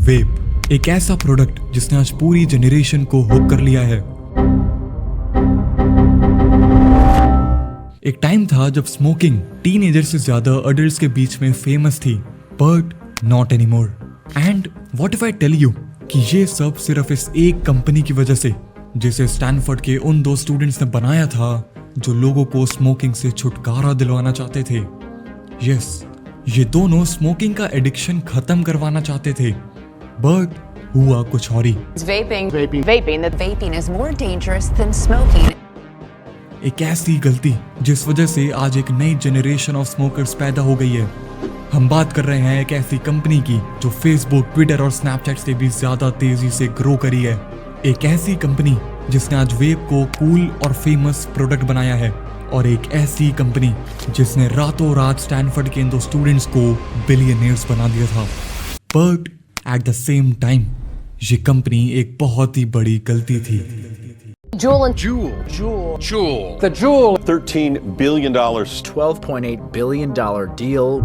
वेप, एक ऐसा प्रोडक्ट जिसने आज पूरी जनरेशन को हुक कर लिया है। एक टाइम था जब स्मोकिंग टीनेजर से ज्यादा अडल्ट्स के बीच में फेमस थी, but not anymore. And what if I tell you कि ये सब सिर्फ इस एक कंपनी की वजह से, जिसे स्टैनफोर्ड के उन दो स्टूडेंट्स ने बनाया था जो लोगों को स्मोकिंग से छुटकारा दिलवाना चाहते थे। यस, ये दोनों स्मोकिंग का एडिक्शन खत्म करवाना चाहते थे, बट हुआ कुछ और ही। Vaping is more dangerous than smoking. एक ऐसी गलती जिस वजह से आज एक नई जनरेशन ऑफ स्मोकर्स पैदा हो गई है। हम बात कर रहे हैं एक ऐसी कंपनी की जो फेसबुक, ट्विटर और स्नैपचैट से भी ज्यादा तेजी से ग्रो करी है। एक ऐसी कंपनी जिसने आज वेप को कूल और फेमस प्रोडक्ट बनाया है, और एक ऐसी कंपनी जिसने रातों रात स्टैनफोर्ड के इन दो स्टूडेंट्स को बिलियनियर्स बना दिया था। But at the same time ये कंपनी एक बहुत ही बड़ी गलती थी। Juul. The Juul. $13 billion. $12.8 billion deal.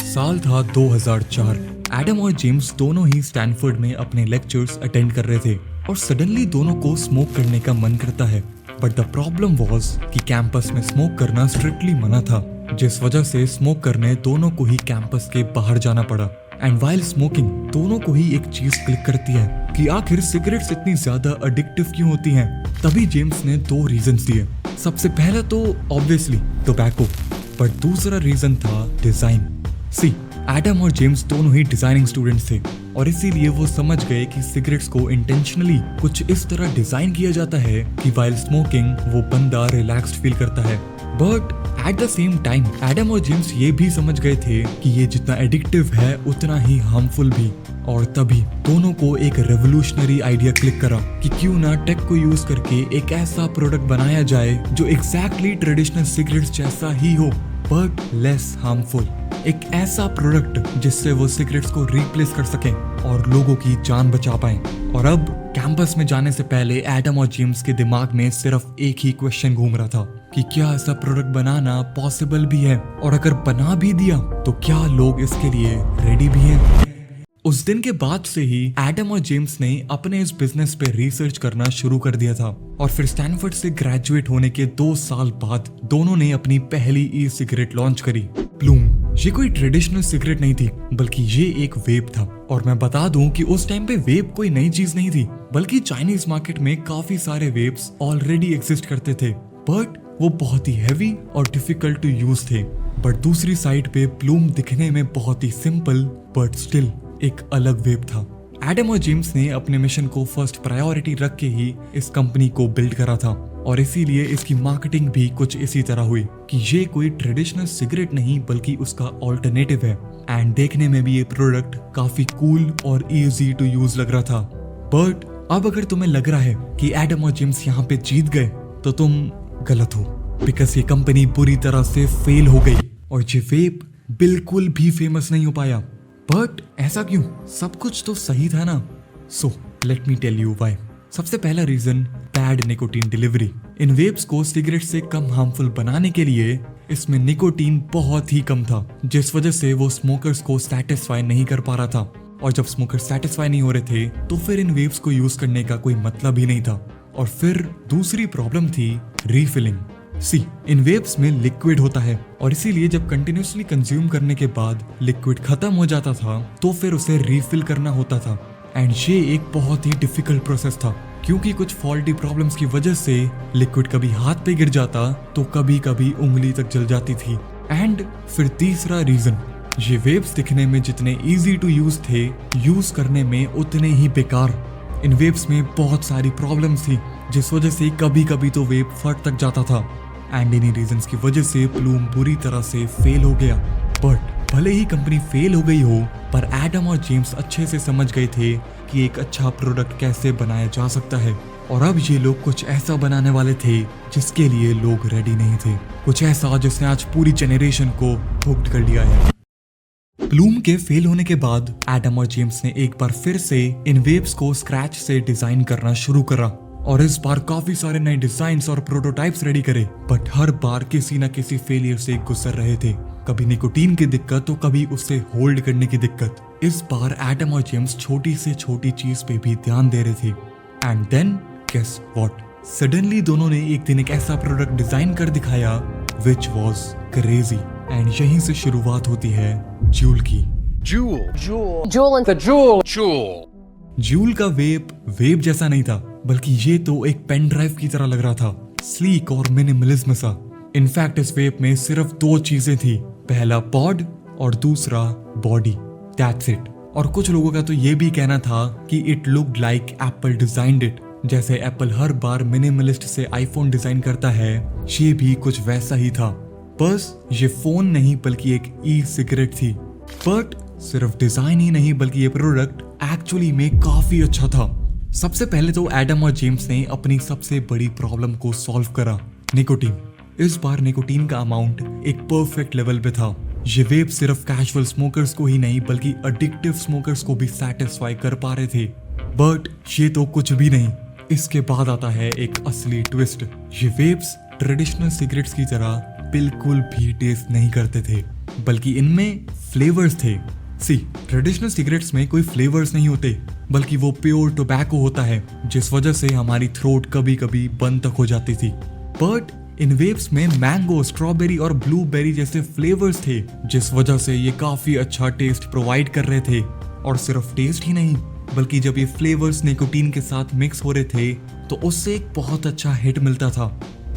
साल था 2004। एडम और जेम्स दोनों ही स्टैनफोर्ड में अपने लेक्चर्स अटेंड कर रहे थे, और सडनली दोनों को स्मोक करने का मन करता है। बट द प्रॉब्लम वाज कि कैंपस में स्मोक करना स्ट्रिक्टली मना था, जिस वजह से स्मोक करने दोनों को ही कैंपस के बाहर जाना पड़ा। एंड वाइल स्मोकिंग दोनों को ही एक चीज क्लिक करती है कि आखिर सिगरेट्स इतनी ज्यादा एडिक्टिव क्यों होती हैं। तभी जेम्स ने दो रीजंस दिए। सबसे पहला तो ऑब्वियसली टोबैको, बट दूसरा रीजन था डिजाइन। सी, एडम और जेम्स दोनों ही डिजाइनिंग स्टूडेंट्स थे, और इसीलिए वो समझ गए कि सिगरेट्स को इंटेंशनली कुछ इस तरह डिजाइन किया जाता है कि वाइल स्मोकिंग वो बंदा रिलैक्स्ड फील करता है। But at the same time Adam और जेम्स ये भी समझ गए थे कि ये जितना एडिक्टिव है उतना ही हार्मफुल भी। और तभी दोनों को एक रेवोल्यूशनरी आइडिया क्लिक करा कि क्यों ना टेक को यूज करके एक ऐसा प्रोडक्ट बनाया जाए जो एग्जैक्टली ट्रेडिशनल सिगरेट्स जैसा ही हो, बट लेस हार्मफुल। एक ऐसा प्रोडक्ट जिससे वो सिगरेट्स को रिप्लेस कर सकें और लोगों की जान बचा पाएं। और अब कैंपस में जाने से पहले एडम और जेम्स के दिमाग में सिर्फ एक ही क्वेश्चन घूम रहा था कि क्या ऐसा प्रोडक्ट बनाना पॉसिबल भी है, और अगर बना भी दिया तो क्या लोग इसके लिए रेडी भी हैं। उस दिन के बाद से ही एडम और जेम्स ने अपने इस बिजनेस पे रिसर्च करना शुरू कर दिया था, और फिर स्टैनफोर्ड से ग्रेजुएट होने के 2 साल बाद दोनों ने अपनी पहली ई सिगरेट लॉन्च करी, प्लूम। ये कोई ट्रेडिशनल सिगरेट नहीं थी, बल्कि ये एक वेप था। और मैं बता दूं कि उस टाइम पे वेप कोई नई चीज नहीं थी, बल्कि चाइनीज मार्केट में काफी सारे वेप्स ऑलरेडी एग्जिस्ट करते थे, बट वो बहुत ही हैवी और डिफिकल्ट टू यूज थे। बट दूसरी साइड पे प्लूम दिखने में बहुत ही सिंपल बट स्टिल एक अलग वेप था। एडम और जेम्स ने अपने मिशन को फर्स्ट प्रायोरिटी रख के ही इस कंपनी को बिल्ड करा था, और इसीलिए इसकी मार्केटिंग भी कुछ इसी तरह हुई कि ये कोई ट्रेडिशनल सिगरेट नहीं बल्कि उसका ऑल्टरनेटिव है। एंड देखने में भी ये प्रोडक्ट काफी कूल और इजी टू यूज लग रहा था। बट अब अगर तुम्हें लग रहा है कि एडम और जेम्स यहाँ पे जीत गए, तो तुम गलत हो, बिकॉज ये कंपनी बुरी तरह से फेल हो गई और ये वेप बिल्कुल भी फेमस नहीं हो पाया। बट ऐसा क्यों? सब कुछ तो सही था ना। So let me tell you why. सबसे पहला रीजन, बैड निकोटीन डिलीवरी। इन वेप्स को सिगरेट से कम हार्मफुल बनाने के लिए इसमें निकोटीन बहुत ही कम था, जिस वजह से वो स्मोकर्स को सेटिस्फाई नहीं कर पा रहा था। और जब स्मोकर सेटिस्फाई नहीं हो रहे थे तो फिर इन वेप्स को यूज करने का कोई मतलब ही नहीं था। और फिर दूसरी प्रॉब्लम थी रिफिलिंग। सी, इन वेप्स में लिक्विड होता है, और इसीलिए जब कंटिन्यूसली कंज्यूम करने के बाद लिक्विड खत्म हो जाता था तो फिर उसे रिफिल करना होता था। एंड ये एक बहुत ही डिफिकल्ट प्रोसेस था, क्योंकि कुछ फॉल्टी प्रॉब्लम्स की वजह से लिक्विड कभी हाथ पे गिर जाता तो कभी कभी उंगली तक जल जाती थी। एंड फिर तीसरा रीजन, ये वेप्स दिखने में जितने इजी टू यूज थे, यूज करने में उतने ही बेकार। इन वेप्स में बहुत सारी प्रॉब्लम्स थी, जिस वजह से कभी कभी तो वेप फट तक जाता था। एंड इन्हीं रीजंस की वजह से प्लूम बुरी तरह से फेल हो गया। बट भले ही कंपनी फेल हो गई हो, पर एडम और जेम्स अच्छे से समझ गए थे कि एक अच्छा प्रोडक्ट कैसे बनाया जा सकता है। और अब ये लोग कुछ ऐसा बनाने वाले थे जिसके लिए लोग रेडी नहीं थे, कुछ ऐसा जिसने आज पूरी जनरेशन को हुक्ड कर लिया है। प्लूम के फेल होने के बाद एडम और जेम्स ने एक बार फिर से इन वेव्स को स्क्रैच से डिजाइन करना शुरू करा, और इस बार काफी सारे नए डिजाइन्स और प्रोटोटाइप्स रेडी करे, बट हर बार किसी न किसी फेलियर से गुजर रहे थे। कभी निकोटीन की दिक्कत तो कभी उससे होल्ड करने की दिक्कत। इस बार एडम और जेम्स छोटी से छोटी चीज पे भी ध्यान दे रहे थे। And then guess what, suddenly दोनों ने एक दिन एक ऐसा प्रोडक्ट डिजाइन कर दिखाया विच वॉज क्रेजी। एंड यहीं से शुरुआत होती है जूल की। Jewel and the Jewel. Joule का वेब जैसा नहीं था, बल्कि ये तो एक पेन ड्राइव की तरह लग रहा था, स्लीक और मिनिमलिज्म सा। इनफैक्ट इस वेब में सिर्फ 2 चीजें थी, पहला पॉड और दूसरा बॉडी, दैट्स इट। और कुछ लोगों का तो ये भी कहना था कि it looked like Apple designed it. जैसे एप्पल हर बार मिनिमलिस्ट से आईफोन डिजाइन करता है, ये भी कुछ वैसा ही था। बस ये फोन नहीं बल्कि एक ई सिगरेट थी। बट सिर्फ डिजाइन ही नहीं बल्कि ये प्रोडक्ट एक्चुअली में काफी अच्छा था। सबसे पहले तो एडम और जेम्स ने अपनी सबसे बड़ी प्रॉब्लम को सॉल्व करा, निकोटीन। इस बार निकोटीन का अमाउंट एक परफेक्ट लेवल पे था। ये वेब सिर्फ कैजुअल स्मोकर्स को ही नहीं बल्कि एडिक्टिव स्मोकर्स को भी सेटिस्फाई कर पा रहे थे। बट ये तो कुछ भी नहीं, इसके बाद आता है एक असली ट्विस्ट। ये वेब्स ट्रेडिशनल सिगरेट्स की तरह बिल्कुल भी टेस्ट नहीं करते थे, बल्कि इनमें फ्लेवर्स थे। सी, ट्रेडिशनल सिगरेट्स में कोई फ्लेवर्स नहीं होते, बल्कि वो प्योर टोबैको होता है, जिस वजह से हमारी थ्रोट कभी कभी बंद तक हो जाती थी। बट इन वेब्स में मैंगो, स्ट्रॉबेरी और ब्लूबेरी जैसे फ्लेवर्स थे, जिस वजह से ये काफी अच्छा टेस्ट प्रोवाइड कर रहे थे। और सिर्फ टेस्ट ही नहीं, बल्कि जब ये फ्लेवर्स निकोटीन के साथ मिक्स हो रहे थे तो उससे एक बहुत अच्छा हिट मिलता था।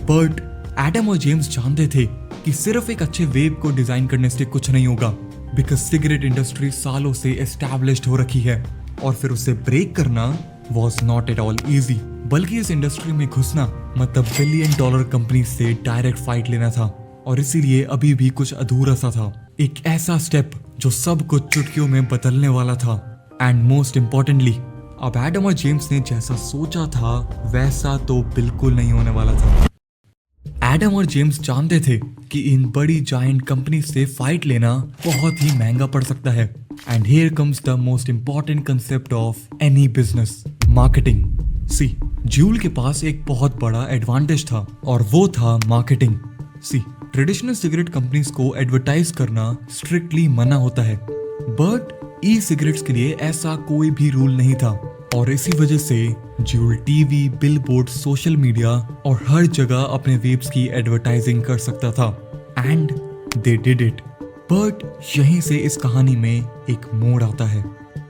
बट एडम और जेम्स जानते थे कि सिर्फ एक अच्छे वेब को डिजाइन करने से कुछ नहीं होगा, बिकॉज सिगरेट इंडस्ट्री सालों से एस्टैब्लिश्ड हो रखी है और फिर उसे ब्रेक करना was not at all easy. बल्कि इस इंडस्ट्री में घुसना मतलब $1 बिलियन कंपनी से डायरेक्ट फाइट लेना था, और इसीलिए अभी भी कुछ अधूरा सा था। एक ऐसा स्टेप जो सब कुछ चुटकियों में बदलने वाला था। एंड मोस्ट इम्पोर्टेंटली, अब एडम और जेम्स ने जैसा सोचा था वैसा तो बिल्कुल नहीं होने वाला था। एडम और जेम्स जानते थे कि इन बड़ी जायंट कंपनी से फाइट लेना बहुत ही महंगा पड़ सकता है। And here comes the most important concept of any business, marketing. See, Juul के पास एक बहुत बड़ा एडवांटेज था और वो था मार्केटिंग। सी, ट्रेडिशनल सिगरेट कंपनीज को एडवर्टाइज करना स्ट्रिक्टली मना होता है, बट ई सिगरेट्स के लिए ऐसा कोई भी रूल नहीं था। और इसी वजह से joule TV, billboard, social media और हर जगह अपने वेब्स की एडवर्टाइजिंग कर सकता था। And they did it. But यहीं से इस कहानी में एक मोड़ आता है।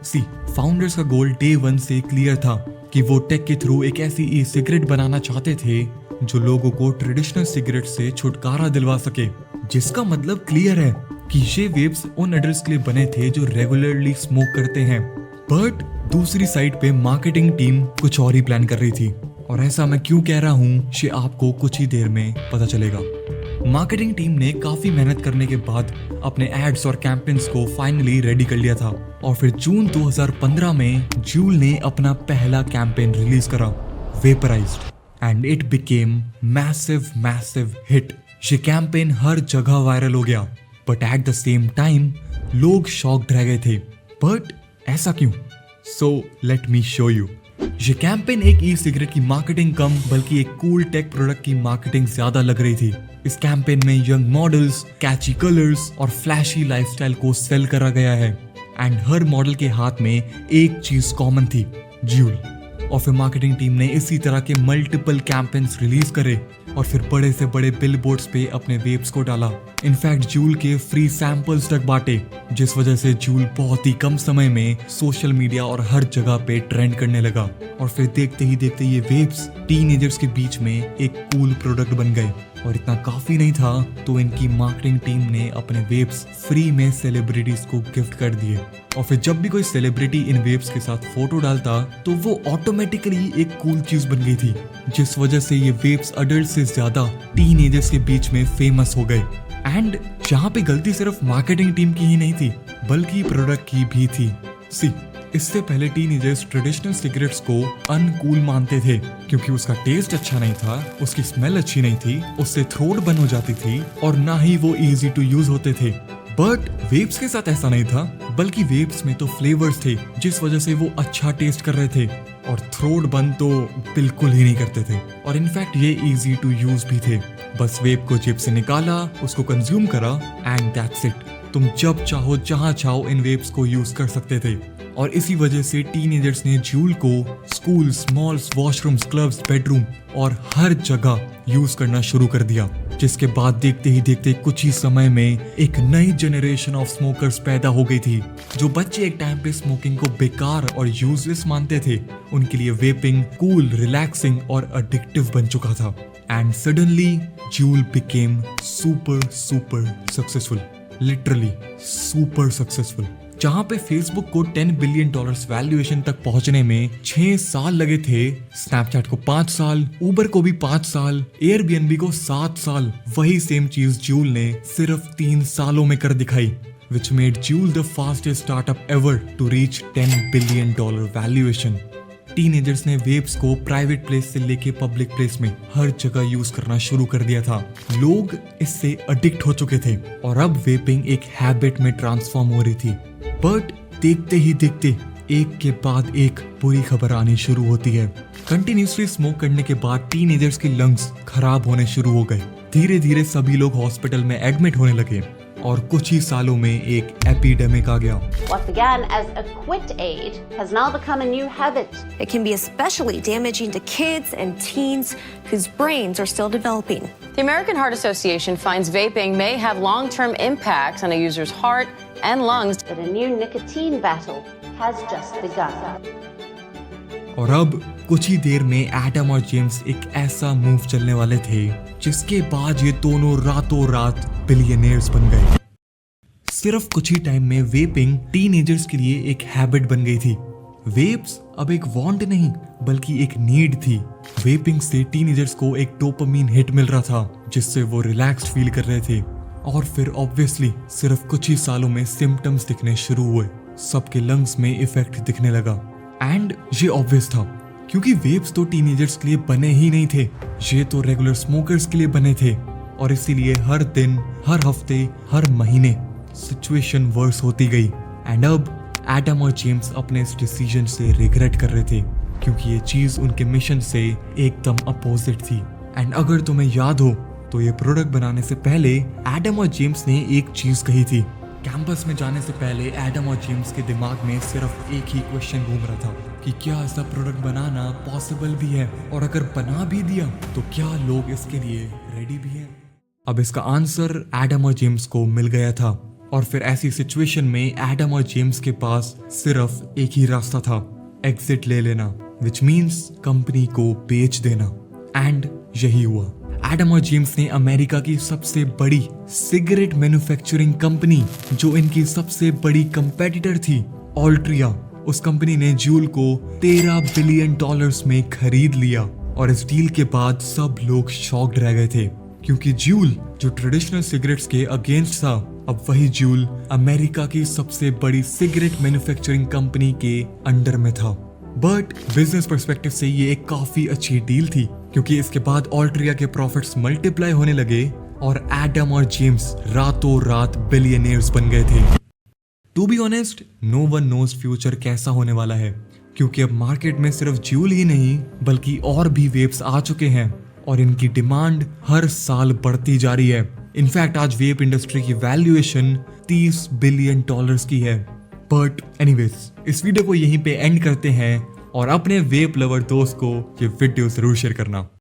सी, फाउंडर्स का गोल डे 1 से क्लियर था कि वो टेक के थ्रू एक ऐसी ई सिगरेट बनाना चाहते थे जो लोगों को ट्रेडिशनल सिगरेट से छुटकारा दिलवा सके। जिसका मतलब क्लियर है कि ये वेब्स उन एडल्ट्स के लिए बने थे जो रेगुलरली स्मोक करते हैं। बट दूसरी साइड पे मार्केटिंग टीम कुछ और ही प्लान कर रही थी, और ऐसा मैं क्यों कह रहा हूँ ये आपको कुछ ही देर में पता चलेगा। मार्केटिंग टीम ने काफी मेहनत करने के बाद अपने एड्स और कैंपेन्स को फाइनली रेडी कर लिया था, और फिर जून 2015 में जूल ने अपना पहला कैंपेन रिलीज करा, vaporised, and it became massive hit. ये कैंपेन हर जगह वायरल हो गया, but at the same time लोग शॉक्ड रह गए थे। बट ऐसा क्यों? So let me show you. ये कैंपेन एक ई सिगरेट की मार्केटिंग कम बल्कि एक कूल टेक प्रोडक्ट की मार्केटिंग ज्यादा लग रही थी। इस कैंपेन में यंग मॉडल्स, कैची कलर्स और फ्लैशी लाइफस्टाइल को सेल करा गया है। एंड हर मॉडल के हाथ में एक चीज कॉमन थी, जूल। और फिर मार्केटिंग टीम ने इसी तरह के मल्टीपल कैंपेन्स रिलीज करे और फिर बड़े से बड़े बिलबोर्ड्स पे अपने वेब्स को डाला। इनफैक्ट जूल के फ्री सैंपल्स तक बांटे, जिस वजह से जूल बहुत ही कम समय में सोशल मीडिया और हर जगह पे ट्रेंड करने लगा। और फिर देखते ही देखते ये वेब्स टीनेजर्स के बीच में एक कूल प्रोडक्ट बन गए। और इतना काफी नहीं था तो इनकी मार्केटिंग टीम ने अपने वेब्स फ्री में सेलिब्रिटीज को गिफ्ट कर दिए। और फिर जब भी कोई सेलिब्रिटी इन वेब्स के साथ फोटो डालता तो वो ऑटोमेटिकली एक कूल चीज बन गई थी, जिस वजह से ये वेब्स अडल्ट से ज्यादा टीनेजर्स के बीच में फेमस हो गए। एंड यहाँ पे गलती सिर्फ मार्केटिंग टीम की ही नहीं थी बल्कि प्रोडक्ट की भी थी। सी, इससे पहले टीनेजर्स ट्रेडिशनल सिगरेट्स को अनकूल मानते थे क्योंकि उसका टेस्ट अच्छा नहीं था, उसकी स्मेल अच्छी नहीं थी, उससे थ्रोट बंद हो जाती थी और ना ही वो इजी टू यूज होते थे। बट वेब्स के साथ ऐसा नहीं था, बल्कि वेब्स में तो फ्लेवर्स थे जिस वजह से वो अच्छा टेस्ट कर रहे थे और थ्रोट बंद तो बिल्कुल ही नहीं करते थे, और इनफैक्ट ये इजी टू यूज भी थे। बस वेप को जेब से निकाला, उसको कंज्यूम करा एंड दैट्स इट। तुम जब चाहो जहां चाहो इन वेप्स को यूज कर सकते थे। और इसी वजह से टीनेजर्स ने जूल को schools, malls, washrooms, clubs, bedroom और हर जगह यूज करना शुरू कर दिया। जिसके बाद देखते ही देखते कुछ ही समय में एक नई जनरेशन ऑफ स्मोकर्स पैदा हो गई थी। जो बच्चे एक टाइम पे स्मोकिंग को बेकार और यूजलेस मानते थे, उनके लिए वेपिंग कूल, रिलैक्सिंग और एडिक्टिव बन चुका था। And suddenly joule became super successful, literally super successful. जहां पे फेसबुक को $10 बिलियन वैल्यूएशन तक पहुंचने में 6 साल लगे थे, स्नैपचैट को 5 साल, उबर को भी 5 साल, एयरबीएनबी को 7 साल, वही सेम चीज जूल ने सिर्फ 3 सालों में कर दिखाई, which made Juul the fastest startup ever to reach $10 billion valuation. Teenagers ने वेप्स को प्राइवेट प्लेस से लेके पब्लिक प्लेस में हर जगह यूज करना शुरू कर दिया था। लोग इससे एडिक्ट हो चुके थे और अब वेपिंग एक हैबिट में ट्रांसफॉर्म हो रही थी। बट देखते ही देखते एक के बाद एक बुरी खबर आनी शुरू होती है। कंटिन्यूसली स्मोक करने के बाद टीनेजर्स के लंग्स खराब होने शुरू हो गए। धीरे धीरे सभी लोग हॉस्पिटल में एडमिट होने लगे और कुछ ही सालों में एक एपिडेमिक आ गया। What began as a quit aid has now become a new habit. It can be especially damaging to kids and teens whose brains are still developing. The American Heart Association finds vaping may have long-term impacts on a user's heart and lungs. But a new nicotine battle has just begun. और अब कुछ ही देर में Adam और James एक ऐसा move चलने वाले थे जिसके बाद ये दोनों रातों रात बिलियनेयर्स बन गए। सिर्फ कुछ ही टाइम में वेपिंग टीनेजर्स के लिए एक हैबिट बन गई थी। वेप्स अब एक वांट नहीं बल्कि एक नीड थी। वेपिंग से टीनेजर्स को एक डोपामीन हिट मिल रहा था जिससे वो रिलैक्स्ड फील कर रहे थे। और फिर ऑब्वियसली सिर्फ कुछ ही सालों में सिम्टम्स दिखने शुरू हुए। सबके लंग्स में इफेक्ट दिखने लगा। एंड ये ऑब्वियस था क्योंकि वेप्स तो टीनेजर्स के लिए बने ही नहीं थे, ये तो रेगुलर स्मोकर्स के लिए बने थे। और इसीलिए हर दिन, हर हफ्ते, हर महीने सिचुएशन वर्स होती गई। एंड अब एडम और जेम्स अपने इस डिसीजन से रिग्रेट कर रहे थे क्योंकि ये चीज उनके मिशन से एकदम अपोजिट थी। एंड अगर तुम्हें याद हो तो ये प्रोडक्ट बनाने से पहले एडम और जेम्स ने एक चीज कही थी। कैंपस में जाने से पहले एडम और जेम्स के दिमाग में सिर्फ एक ही क्वेश्चन घूम रहा था कि क्या ऐसा प्रोडक्ट बनाना पॉसिबल भी है, और अगर बना भी दिया तो क्या लोग इसके लिए रेडी भी हैं। अब इसका आंसर एडम और जेम्स को मिल गया था। और फिर ऐसी सिचुएशन में एडम और जेम्स के पास सिर्फ एक ही रास्ता था, एग्जिट ले लेना, विच मीन्स कंपनी को बेच देना। एंड यही हुआ। एडम और जेम्स ने अमेरिका की सबसे बड़ी सिगरेट मैन्युफैक्चरिंग कंपनी, जो इनकी सबसे बड़ी कंपेटिटर थी, ऑल्ट्रिया, उस कंपनी ने जूल को $13 बिलियन में खरीद लिया। और इस डील के बाद सब लोग शॉक्ड रह गए थे क्योंकि जूल जो ट्रेडिशनल सिगरेट्स के अगेंस्ट था, अब वही जूल अमेरिका की सबसे बड़ी सिगरेट मैन्युफैक्चरिंग कंपनी के अंडर में था। बट बिजनेस पर्सपेक्टिव से ये एक काफी अच्छी डील थी क्योंकि इसके बाद ऑल्ट्रिया के प्रॉफिट्स मल्टीप्लाई होने लगे और एडम और जेम्स रातों रात बिलियनियर्स बन गए थे। To be honest, no one knows future कैसा होने वाला है क्योंकि अब मार्केट में सिर्फ जूल ही नहीं बल्कि और भी वेप्स आ चुके हैं और इनकी डिमांड हर साल बढ़ती जा रही है। इनफैक्ट आज वेप इंडस्ट्री की वैल्यूएशन $30 बिलियन की है। बट एनीवेज, इस वीडियो को यहीं पे एंड करते हैं और अपने वेप लवर दोस्त को ये वीडियो जरूर शेयर करना।